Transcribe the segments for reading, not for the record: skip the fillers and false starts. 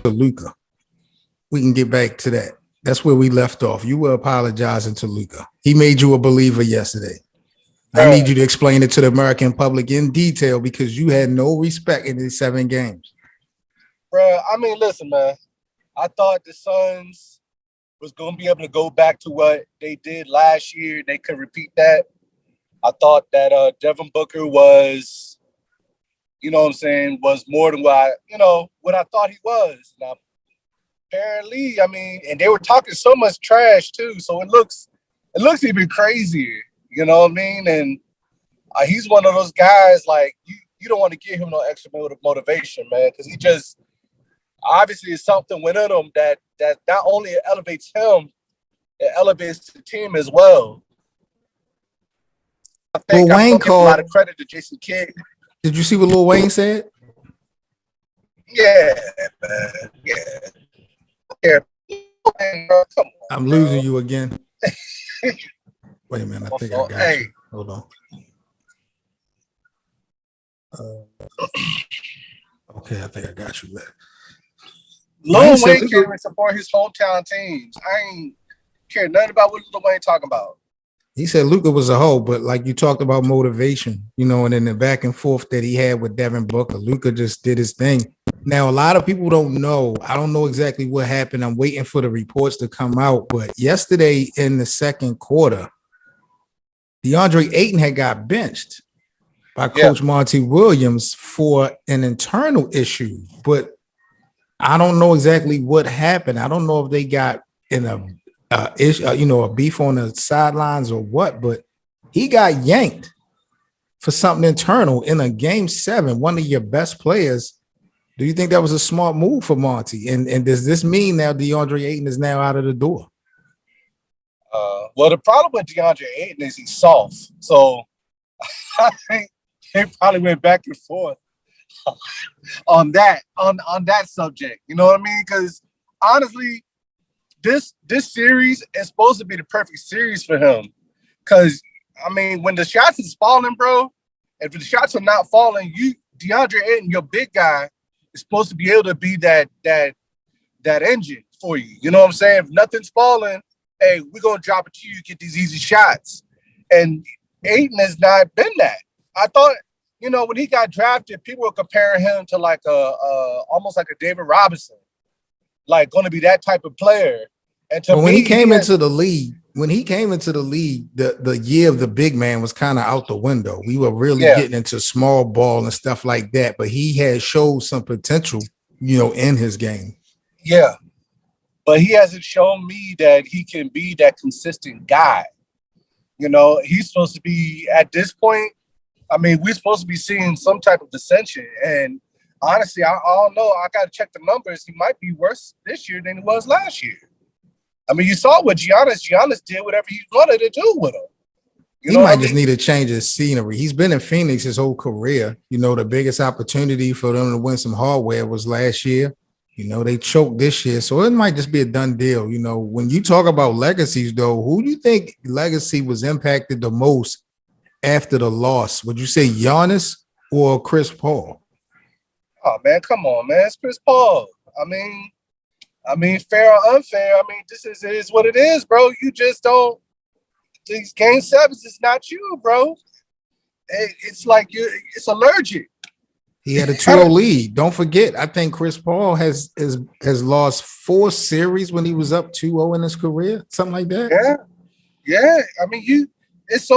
Luka. We can get back to that. That's where we left off. You were apologizing to Luka. He made you a believer yesterday. I need you to explain it to the American public in detail because you had no respect in these 7 games. Bro, I mean, listen, man. I thought the Suns was going to be able to go back to what they did last year. They could repeat that. I thought that Devin Booker was, you know what I'm saying, was more than what I thought he was. Now, apparently, I mean, and they were talking so much trash too, so it looks even crazier. You know what I mean? And he's one of those guys like you don't want to give him no extra motivation, man, because he just obviously is something within him that not only elevates him, it elevates the team as well. I think Lil Wayne give a lot of credit to Jason Kidd. Did you see what Lil Wayne said? Yeah, man. Yeah. Come on, I'm losing you again. Wait a minute, I think I got you. Hold on. Okay, I think I got you there. Lil Wayne came and support his hometown teams. I ain't care nothing about what Lil Wayne talking about. He said Luka was a hoe, but like you talked about motivation, and then the back and forth that he had with Devin Booker, Luka just did his thing. Now, a lot of people don't know. I don't know exactly what happened. I'm waiting for the reports to come out. But yesterday in the second quarter, DeAndre Ayton had got benched by Coach Monty Williams for an internal issue. But I don't know exactly what happened. I don't know if they got in a beef on the sidelines or what, but he got yanked for something internal in a game 7, one of your best players. Do you think that was a smart move for Monty? And does this mean now DeAndre Ayton is now out of the door? Well, the problem with DeAndre Ayton is he's soft. So I think they probably went back and forth on that subject. You know what I mean? Because honestly, this series is supposed to be the perfect series for him. Because I mean, when the shots is falling, bro, if the shots are not falling, DeAndre Ayton, your big guy, is supposed to be able to be that engine for you. You know what I'm saying? If nothing's falling, hey, we're gonna drop it to you, get these easy shots. And Ayton has not been that. I thought, when he got drafted, people were comparing him to like almost like a David Robinson, like going to be that type of player. And when he came into the league, the year of the big man was kind of out the window. We were really getting into small ball and stuff like that, but he had showed some potential, in his game. Yeah, but he hasn't shown me that he can be that consistent guy. He's supposed to be at this point. I mean, we're supposed to be seeing some type of ascension. And honestly, I don't know. I got to check the numbers. He might be worse this year than he was last year. I mean, you saw what Giannis did whatever he wanted to do with him. He might just need a change of scenery. He's been in Phoenix his whole career. The biggest opportunity for them to win some hardware was last year. They choked this year. So it might just be a done deal. When you talk about legacies, though, who do you think legacy was impacted the most after the loss? Would you say Giannis or Chris Paul? Oh, man, come on, man. It's Chris Paul. I mean, fair or unfair, this is what it is, bro. You just don't – these game 7s is not you, bro. It's like it's allergic. He had a 2-0 lead. Don't forget, I think Chris Paul has lost 4 series when he was up 2-0 in his career, something like that. Yeah. I mean, it's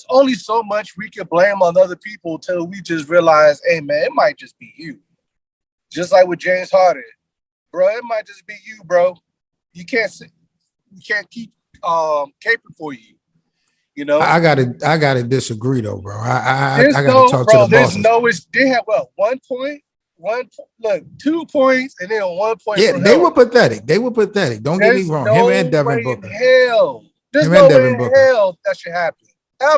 only so much we can blame on other people until we just realize, hey, man, it might just be you. Just like with James Harden. Bro, it might just be you, bro. You can't keep caping for you. I gotta disagree though, bro. I gotta talk to the bosses. They had 1 point, 2 points, and then 1 point. Yeah, they were pathetic. Don't get me wrong. Him and Devin Booker. There's no way in hell that should happen.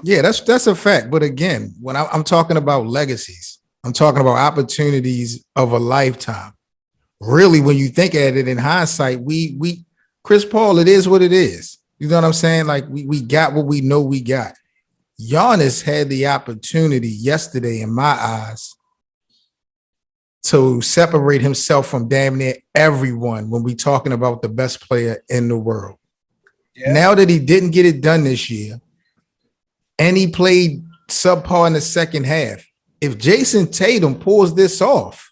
Yeah, that's a fact. But again, when I'm talking about legacies, I'm talking about opportunities of a lifetime. Really, when you think at it in hindsight, we Chris Paul, it is what it is. You know what I'm saying? Like we got what we know we got. Giannis had the opportunity yesterday, in my eyes, to separate himself from damn near everyone when we talking about the best player in the world. Yeah. Now that he didn't get it done this year, and he played subpar in the second half, if Jason Tatum pulls this off,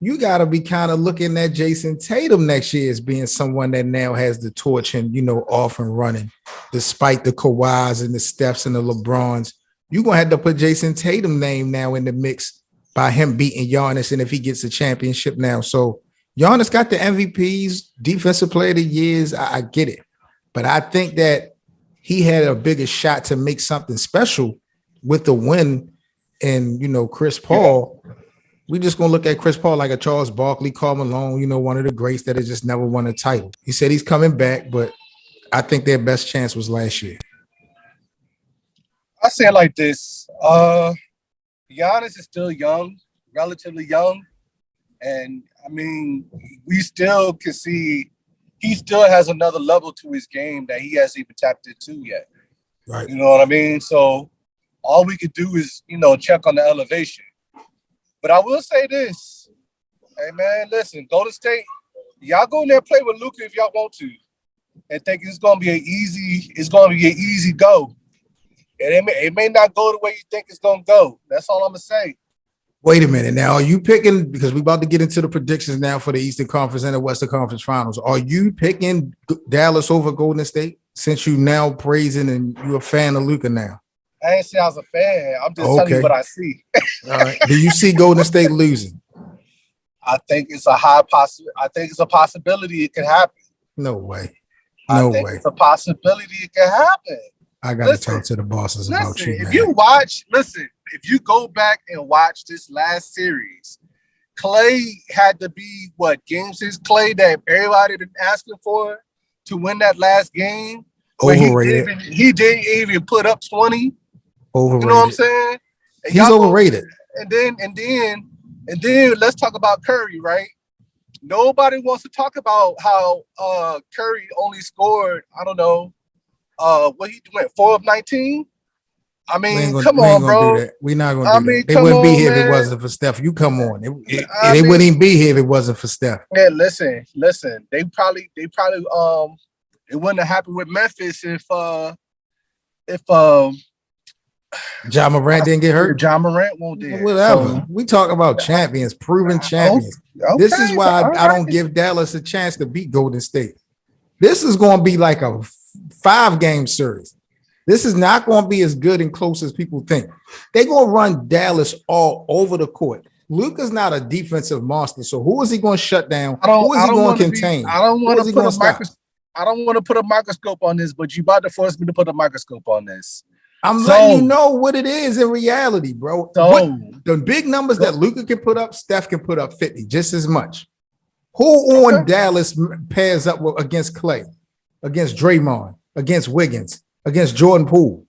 you got to be kind of looking at Jason Tatum next year as being someone that now has the torch and, off and running, despite the Kawhis and the Stephs and the LeBrons. You're going to have to put Jason Tatum's name now in the mix by him beating Giannis, and if he gets a championship now. So Giannis got the MVPs, Defensive Player of the Years. I get it. But I think that he had a bigger shot to make something special with the win and, Chris Paul. Yeah. We just going to look at Chris Paul like a Charles Barkley, Karl Malone, one of the greats that has just never won a title. He said he's coming back, but I think their best chance was last year. I say it like this. Giannis is still young, relatively young. And, we still can see he still has another level to his game that he hasn't even tapped into yet. Right. You know what I mean? So all we could do is, check on the elevation. But I will say this. Hey, man, listen, Golden State, y'all go in there and play with Luka if y'all want to and think it's going to be an easy go. And it may not go the way you think it's going to go. That's all I'm going to say. Wait a minute. Now, are you picking, because we're about to get into the predictions now for the Eastern Conference and the Western Conference Finals, are you picking Dallas over Golden State since you now praising and you're a fan of Luka now? I ain't say I was a fan. I'm just telling you what I see. All right. Do you see Golden State losing? I think it's a possibility it could happen. No way. It's a possibility it could happen. I got to talk to the bosses about you, man. If you go back and watch this last series, Clay had to be Game 6 Clay that everybody been asking for to win that last game. Overrated. He didn't even put up 20. Overrated. You know what I'm saying? And he's overrated. And then let's talk about Curry, right? Nobody wants to talk about how Curry only scored, I don't know, what he went 4 of 19. Come on, bro. We're not gonna do that. They wouldn't be here if it wasn't for Steph. You come on. They wouldn't even be here if it wasn't for Steph. Yeah, listen. They probably it wouldn't have happened with Memphis if Ja Morant didn't get hurt. Ja Morant won't do it. Whatever. So, we talk about champions, proven champions. Okay, this is why I don't give Dallas a chance to beat Golden State. This is going to be like a 5-game series. This is not going to be as good and close as people think. They're going to run Dallas all over the court. Luka's not a defensive monster, so who is he going to shut down? Who is he going to contain? I don't want to put a microscope on this, but you about to force me to put a microscope on this. I'm letting you know what it is in reality, bro. The big numbers that Luka can put up, Steph can put up 50, just as much. Who on Dallas pairs up against Clay, against Draymond, against Wiggins, against Jordan Poole?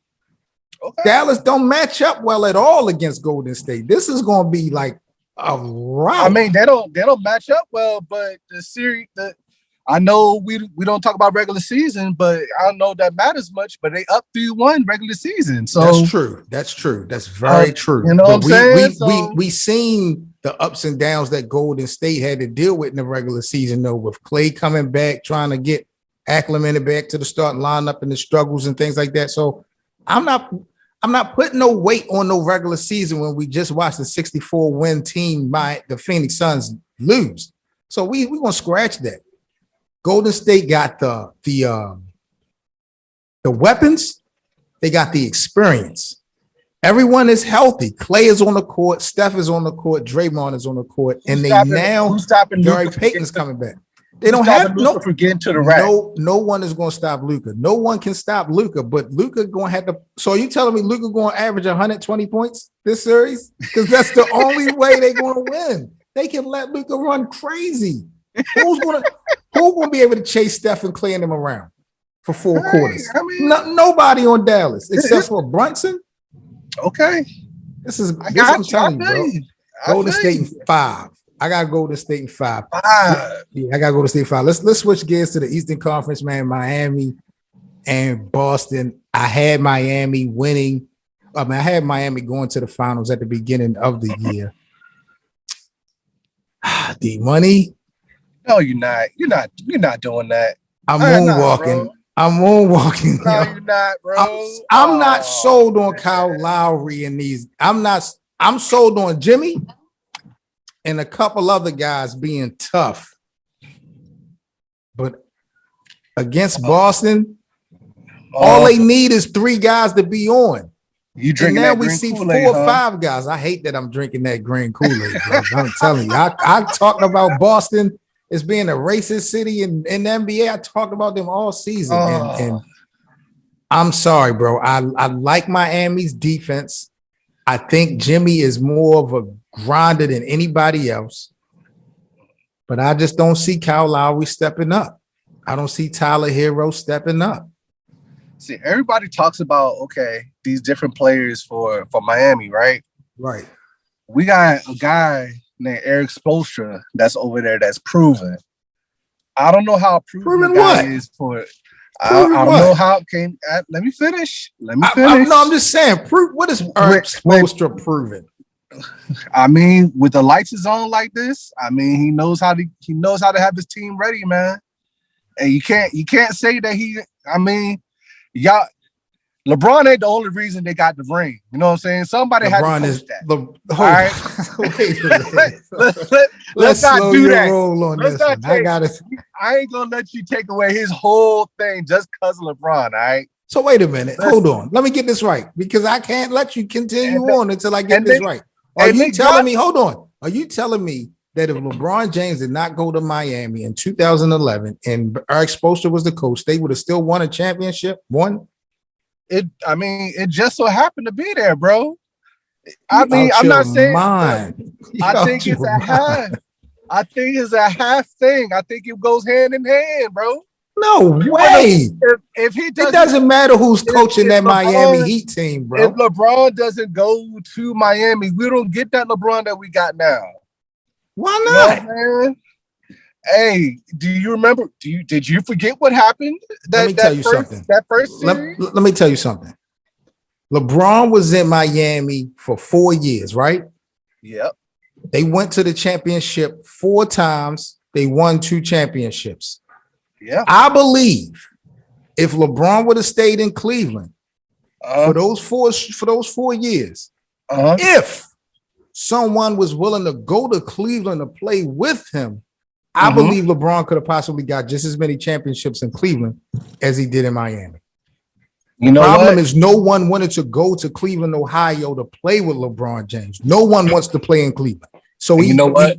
Okay. Dallas don't match up well at all against Golden State. This is going to be like a rout. They don't match up well, but the series, I know we don't talk about regular season, but I don't know that matters much. But they up 3-1 regular season, so that's true. That's very true. You know what I'm saying? We seen the ups and downs that Golden State had to deal with in the regular season, though, with Clay coming back, trying to get acclimated back to the starting lineup and the struggles and things like that. So I'm not putting no weight on no regular season when we just watched the 64-win team by the Phoenix Suns lose. So we gonna scratch that. Golden State got the weapons, they got the experience. Everyone is healthy. Clay is on the court, Steph is on the court, Draymond is on the court, and Gary Payton's coming back. They don't have no for getting to the rack. No one is going to stop Luka. No one can stop Luka, but Luka going to have to. So are you telling me Luka going to average 120 points this series? Because that's the only way they're going to win. They can let Luka run crazy. Who's going to be able to chase Steph and Clay and them around for 4 quarters? Nobody on Dallas except for Brunson. Okay, this is I'm telling you, bro. Golden State in 5. I gotta go to State in 5. Yeah, I gotta go to State 5. Let's switch gears to the Eastern Conference, man. Miami and Boston. I had Miami winning. I had Miami going to the finals at the beginning of the year. D Money. No, you're not. You're not doing that. I'm Nah, moonwalking. bro. I'm moonwalking. No, Yo. you're not, bro. I'm not sold on Man. Kyle Lowry and these. I'm sold on Jimmy and a couple other guys being tough. But against Boston, all they need is 3 guys to be on. You And drinking now that we green see Kool-Aid, 4 or huh? 5 guys. I hate that I'm drinking that green Kool-Aid, bro. I'm telling you, I talked about Boston as being a racist city in the NBA. I talked about them all season. And I'm sorry, bro. I like Miami's defense. I think Jimmy is more of a grinder than anybody else. But I just don't see Kyle Lowry stepping up. I don't see Tyler Hero stepping up. See, everybody talks about, okay, these different players for Miami, right? Right. We got a guy named Eric Spoelstra that's over there that's proven. I don't know how proven the guy is for it. I don't know how it came. Let me finish. I'm just saying. What is Eric Spoelstra proven? I mean, with the lights is on like this, I mean, he knows how to have his team ready, man. And you can't say that y'all, LeBron ain't the only reason they got the ring. You know what I'm saying? Somebody had to coach that. All right. Wait a minute. Let's not do that. Roll on this one. I ain't gonna let you take away his whole thing just because of LeBron. All right. So wait a minute. Hold on. Let me get this right because I can't let you continue on until I get this right. Are you telling me? Hold on. Are you telling me that if LeBron James did not go to Miami in 2011 and Eric Spoelstra was the coach, they would have still won a championship? It just so happened to be there, bro. I mean, I'm not saying. I think it's a half. I think it's a half thing. I think it goes hand in hand, bro. No way. If he doesn't, it doesn't matter who's coaching that Miami Heat team, bro. If LeBron doesn't go to Miami, we don't get that LeBron that we got now. Why not? You know what, hey, do you remember? Did you forget what happened? Let me tell you something. That first series? Let me tell you something. LeBron was in Miami for 4 years, right? Yep. They went to the championship 4 times. They won 2 championships. Yeah. I believe if LeBron would have stayed in Cleveland for those 4 years, if someone was willing to go to Cleveland to play with him, I believe LeBron could have possibly got just as many championships in Cleveland as he did in Miami. The problem is no one wanted to go to Cleveland, Ohio to play with LeBron James. No one wants to play in Cleveland. So you know what?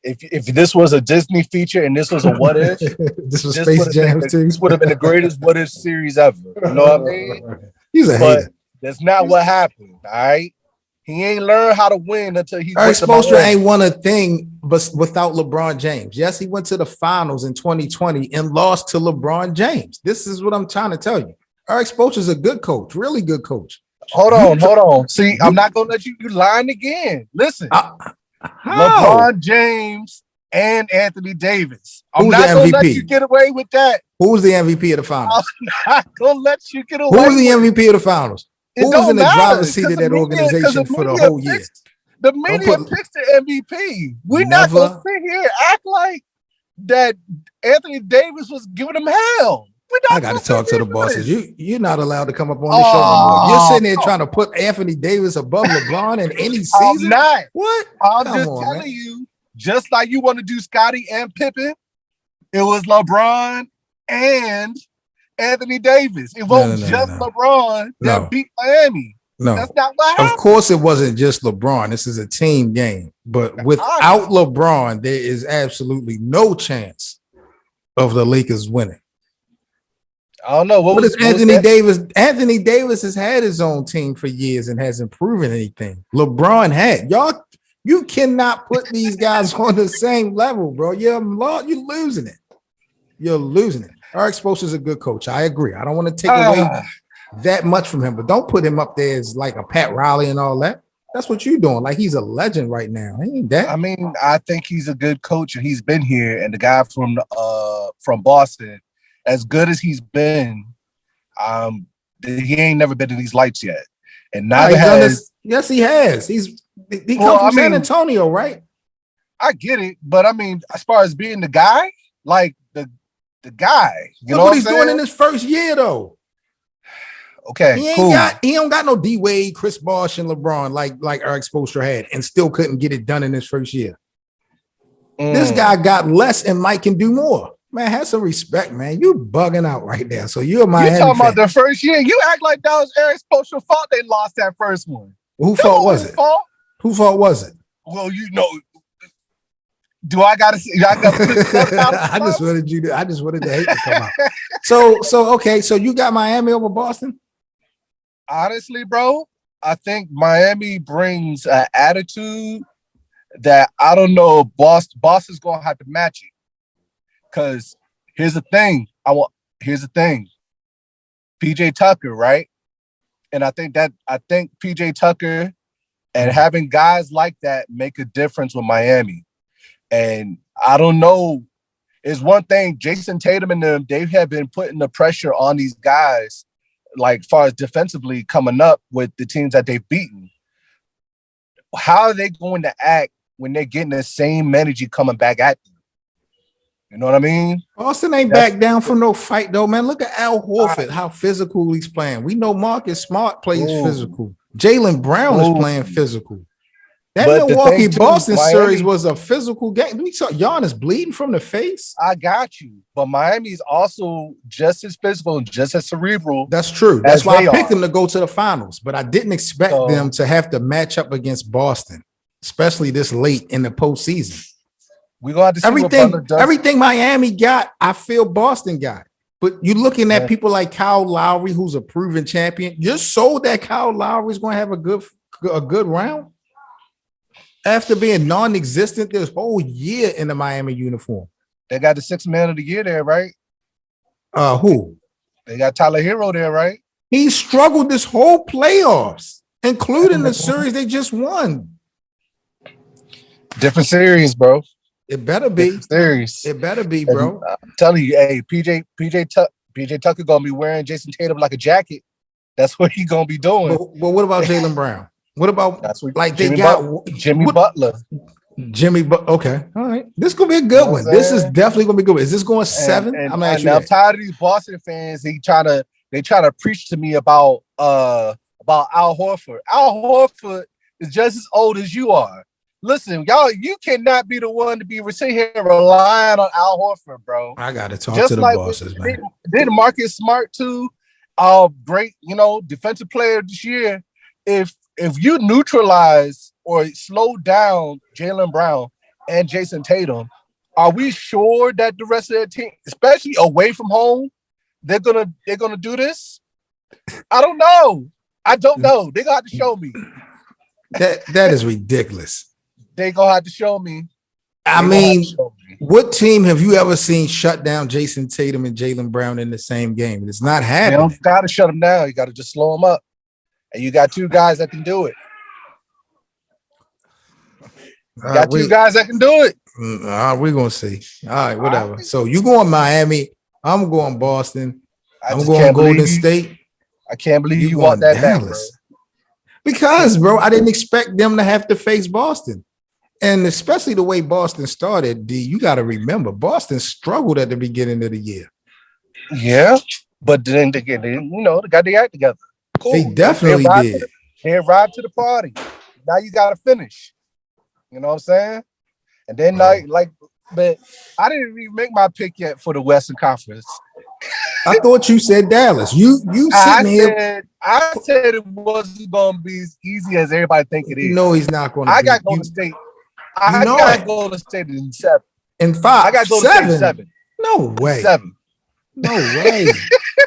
If this was a Disney feature and this was a what if, this would have been the greatest what if series ever. You know what I mean? He's a hater. That's not what happened. All right. He ain't learned how to win until he. Eric Spoelstra ain't won a thing but without LeBron James. Yes, he went to the finals in 2020 and lost to LeBron James. This is what I'm trying to tell you. Eric Spoelstra is a good coach, really good coach. Hold on. See, I'm not gonna let you lying again. Listen. LeBron James and Anthony Davis. I'm not going to let you get away with that. Who was the MVP of the finals? I'm not going to let you get away. Who was the MVP of the finals? Who was in the driver's seat of that organization for the whole year? The media picks the MVP. We're not going to sit here and act like that Anthony Davis was giving them hell. I got to talk to the bosses. You're not allowed to come up on the show anymore. You're sitting there trying to put Anthony Davis above LeBron in any season. I'm not. What? I'm just telling you, just like you want to do Scottie and Pippen, it was LeBron and Anthony Davis. It wasn't just LeBron that beat Miami. No, that's not what happened. Of course, it wasn't just LeBron. This is a team game. But without LeBron, there is absolutely no chance of the Lakers winning. I don't know. What is Anthony Davis? Anthony Davis has had his own team for years and hasn't proven anything. LeBron had. You cannot put these guys on the same level, bro. You're losing it. You're losing it. Eric Spoelstra is a good coach. I agree. I don't want to take away that much from him, but don't put him up there as like a Pat Riley and all that. That's what you're doing. Like he's a legend right now. Ain't that? I mean, I think he's a good coach and he's been here. And the guy from Boston, as good as he's been, he ain't never been in these lights yet. And neither has. Yes, he has. He comes from San Antonio, right? I get it, but I mean, as far as being the guy, like the guy, you know what what he's I'm doing saying? in his first year, though. Okay, cool. He don't got no D Wade, Chris Bosh, and LeBron like Eric Spoelstra had, and still couldn't get it done in his first year. This guy got less, and Mike can do more. Man, have some respect, man. You bugging out right now. So you're a Miami You talking fan. about the first year? You act like that was Eric Spoelstra's fault. They lost that first one. Who fault was it? Fault? Who fault was it? Well, you know. Do I gotta see? I gotta I just wanted the hate to come out. So okay. So you got Miami over Boston? Honestly, bro, I think Miami brings an attitude that I don't know if Boston's gonna have to match it. Cause here's the thing. PJ Tucker, right? And I think PJ Tucker and having guys like that make a difference with Miami. And I don't know. It's one thing, Jason Tatum and them, they have been putting the pressure on these guys, like far as defensively coming up with the teams that they've beaten. How are they going to act when they're getting the same energy coming back at them? You know what I mean? Boston ain't back down from no fight, though, man. Look at Al Horford, how physical he's playing. We know Marcus Smart plays physical. Jaylen Brown is playing physical. That Milwaukee-Boston series was a physical game. We saw Giannis bleeding from the face. I got you. But Miami's also just as physical and just as cerebral. That's true. That's why I picked them to go to the finals. But I didn't expect them to have to match up against Boston, especially this late in the postseason. We're going to have to see everything Miami got, I feel Boston got. But you're looking at people like Kyle Lowry, who's a proven champion. You're sold that Kyle Lowry is going to have a good round? After being non-existent this whole year in the Miami uniform. They got the 6th man of the year there, right? Who? They got Tyler Hero there, right? He struggled this whole playoffs, including the series they just won. Different series, bro. It better be. Different series. It better be, bro. I'm telling you, hey, PJ Tucker gonna be wearing Jason Tatum like a jacket. That's what he gonna be doing. But what about Jaylen Brown? What about Jimmy Butler? Okay, all right. This is gonna be a good one. This is definitely gonna be good. Is this going 7? I'm tired of these Boston fans. They try to preach to me about Al Horford. Al Horford is just as old as you are. Listen, y'all, you cannot be the one to be sitting here relying on Al Horford, bro. I gotta talk to the bosses, man. Did Marcus Smart too? Great, defensive player this year. If you neutralize or slow down Jaylen Brown and Jason Tatum, are we sure that the rest of the team, especially away from home, they're gonna do this? I don't know. They're gonna have to show me. That is ridiculous. They're gonna have to show me. I mean, what team have you ever seen shut down Jason Tatum and Jaylen Brown in the same game? It's not happening. You don't gotta shut them down. You gotta just slow them up. And you got 2 guys that can do it. You got 2 guys that can do it. We're going to see. All right, whatever. Right. So you going Miami. I'm going Boston. I'm going Golden State. I can't believe you want that Dallas. Back, bro. Because, bro, I didn't expect them to have to face Boston. And especially the way Boston started, you got to remember, Boston struggled at the beginning of the year. Yeah, but then they got their act together. Cool. They definitely did. They ride to the party. Now you got to finish. You know what I'm saying? And then but I didn't even make my pick yet for the Western Conference. I thought you said Dallas. You sitting here. I said it wasn't going to be as easy as everybody think it is. No, he's not going to. I got Golden State. I got Golden State in 7. In 5. I got Golden State 7. No way. 7. No way.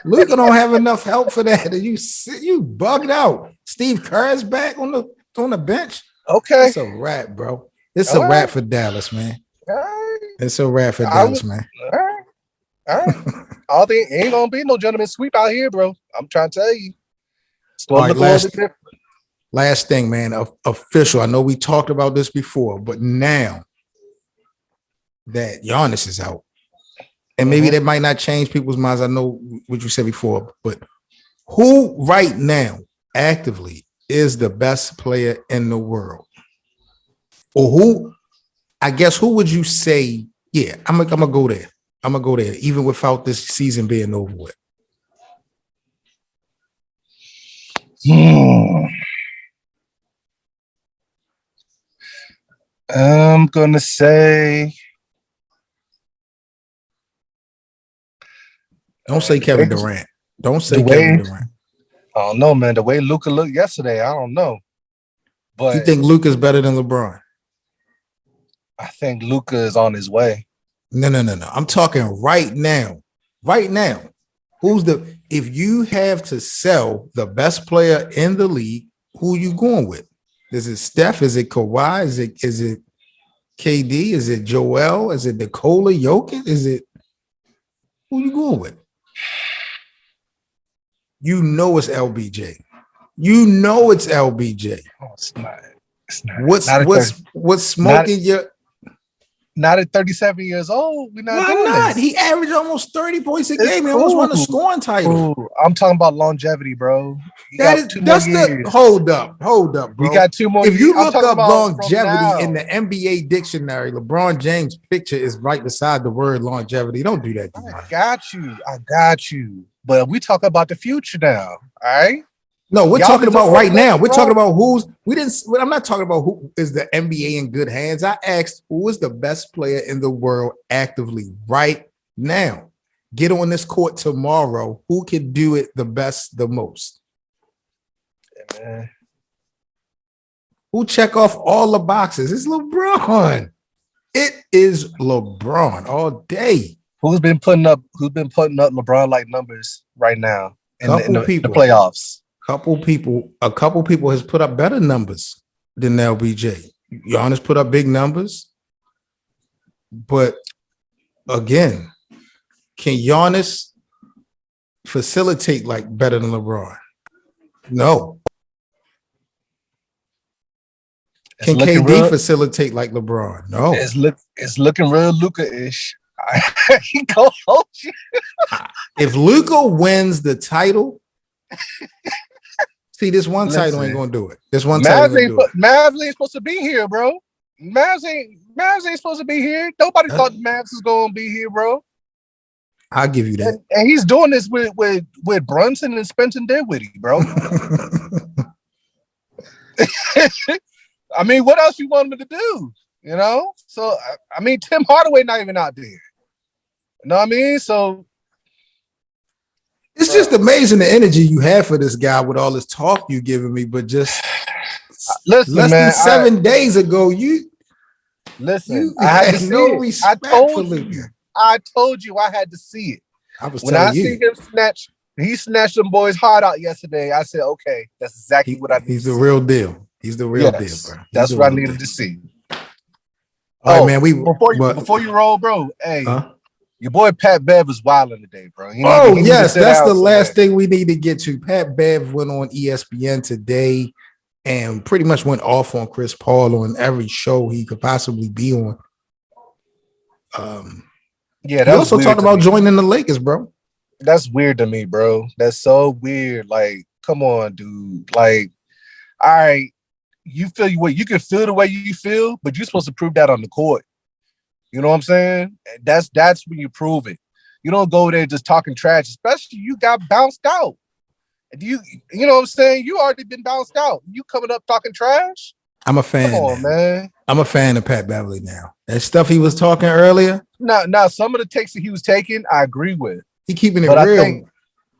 Luka don't have enough help for that. You bugged out. Steve Kerr's back on the bench. Okay. It's a wrap, bro. It's a wrap for Dallas, man. All right. It's a wrap for Dallas, man. All right. All they ain't gonna be no gentleman sweep out here, bro. I'm trying to tell you. All right, last thing, man. Official. I know we talked about this before, but now that Giannis is out, and maybe that might not change people's minds. I know what you said before, but who right now actively is the best player in the world? Or I guess who would you say? Yeah, I'm gonna go there. I'm gonna go there, even without this season being over with. I'm gonna say. Don't say Kevin Durant. Don't say the way, Kevin Durant. I don't know, man. The way Luka looked yesterday, I don't know. But You think Luka's better than LeBron? I think Luka is on his way. No. I'm talking right now. Right now. If you have to sell the best player in the league, who are you going with? Is it Steph? Is it Kawhi? Is it KD? Is it Joel? Is it Nikola Jokic? Who are you going with? You know it's LBJ. You know it's LBJ. Oh, it's not. It's not. What's smoking your? Not at 37 years old. We're not. Why doing not? this. He averaged almost 30 points a game. He Cool. almost won a scoring title. Cool. I'm talking about longevity, bro. Hold up, bro. We got 2 more. If you years. look up longevity in the NBA dictionary, LeBron James' picture is right beside the word longevity. Don't do that. I got you. But we talk about the future now. All right. No, we're talking about right now. We're talking about I'm not talking about who is the NBA in good hands. I asked who is the best player in the world actively right now. Get on this court tomorrow. Who can do it the best, the most? Yeah, man. Who check off all the boxes? It's LeBron. It is LeBron all day. Who's been putting up LeBron like numbers right now in the playoffs? A couple people has put up better numbers than LBJ. Giannis put up big numbers, but again, can Giannis facilitate like better than LeBron? No. Can KD facilitate like LeBron? No. It's looking real Luka-ish. He go hold you. If Luka wins the title. See, this one title ain't gonna do it. This one title ain't do it. Mavs ain't supposed to be here, bro. Mavs ain't supposed to be here. Nobody thought the Mavs was gonna be here, bro. I'll give you that. And he's doing this with Brunson and Spencer Dinwiddie, bro. I mean, what else you want him to do? You know? So I mean, Tim Hardaway not even out there. You know what I mean? So it's just amazing the energy you have for this guy with all this talk you giving me, but just listen, less than 7 days ago, I had to see it. I told you I had to see it. When I see him he snatched them boys' heart out yesterday. I said, okay, that's exactly what I need. He's the real deal. He's the real deal, bro. That's what I needed to see. All right, man. Before you roll, bro, hey. Your boy Pat Bev was wilding today, bro. Yes, that's the last thing we need to get to. Pat Bev went on ESPN today and pretty much went off on Chris Paul on every show he could possibly be on. He also talked about joining the Lakers, bro. That's weird to me, bro. That's so weird. Like, come on, dude. Like, all right, you can feel the way you feel, but you're supposed to prove that on the court. You know what I'm saying? That's when you prove it. You don't go there just talking trash, especially you got bounced out. You know what I'm saying? You already been bounced out. You coming up talking trash? I'm a fan. Come on, man. I'm a fan of Pat Beverly now. That stuff he was talking earlier. Now some of the takes that he was taking, I agree with. He keeping it real.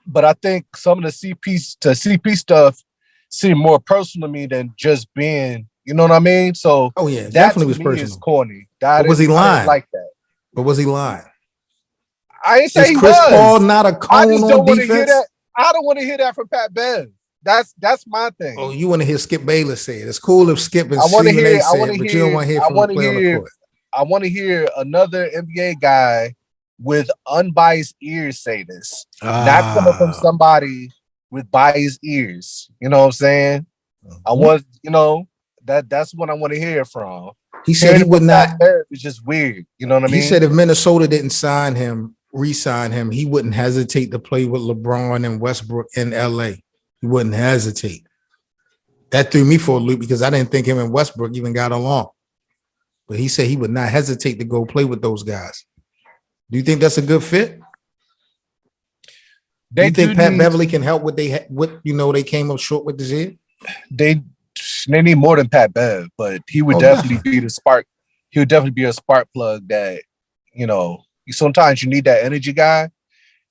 But I think some of the CP stuff seemed more personal to me than just being, you know what I mean? So that definitely was personal. Is corny. Was he lying? Like that. But was he lying? I ain't say he Chris was. Paul not a cone on defense? I don't want to hear that from Pat Bev. That's my thing. Oh, you want to hear Skip Bayless say it? It's cool if Skip and Stephen A. say it, but you don't want to hear from the player on the court. I want to hear another NBA guy with unbiased ears say this, not coming from somebody with biased ears. You know what I'm saying? I want, that's what I want to hear from. He said he would not. It's just weird. You know what I mean? He said if Minnesota didn't re-sign him, he wouldn't hesitate to play with LeBron and Westbrook in LA. He wouldn't hesitate. That threw me for a loop because I didn't think him and Westbrook even got along. but he said he would not hesitate to go play with those guys. Do you think that's a good fit? Do you think Pat Beverly can help what they came up short with this year? They need more than Pat Bev, but he would definitely be the spark. He would definitely be a spark plug that, sometimes you need that energy guy,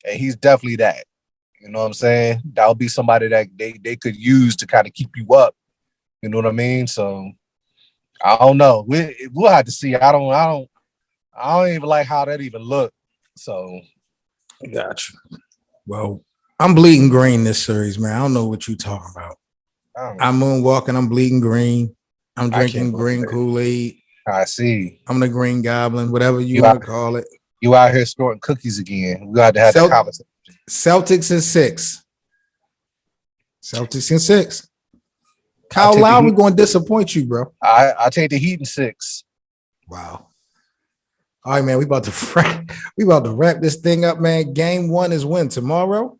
and he's definitely that. You know what I'm saying? That would be somebody that they could use to kind of keep you up. You know what I mean? So I don't know. We'll have to see. I don't even like how that even looked. So gotcha. Well, I'm bleeding green this series, man. I don't know what you're talking about. I'm moonwalking. I'm bleeding green. I'm drinking green Kool-Aid. I see. I'm the Green Goblin, whatever you want to call it. You out here snorting cookies again. We got to have that conversation. Celtics in 6. Celtics in 6. Kyle Lowry going to disappoint you, bro. I take the Heat in 6. Wow. All right, man. We about to wrap this thing up, man. Game 1 is when? Tomorrow?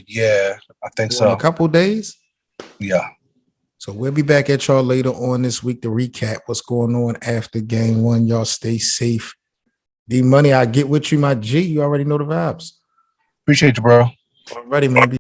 Yeah, I think so. In a couple days? Yeah. So we'll be back at y'all later on this week to recap what's going on after game 1. Y'all stay safe. D Money, I get with you, my G. You already know the vibes. Appreciate you, bro. Alrighty, man.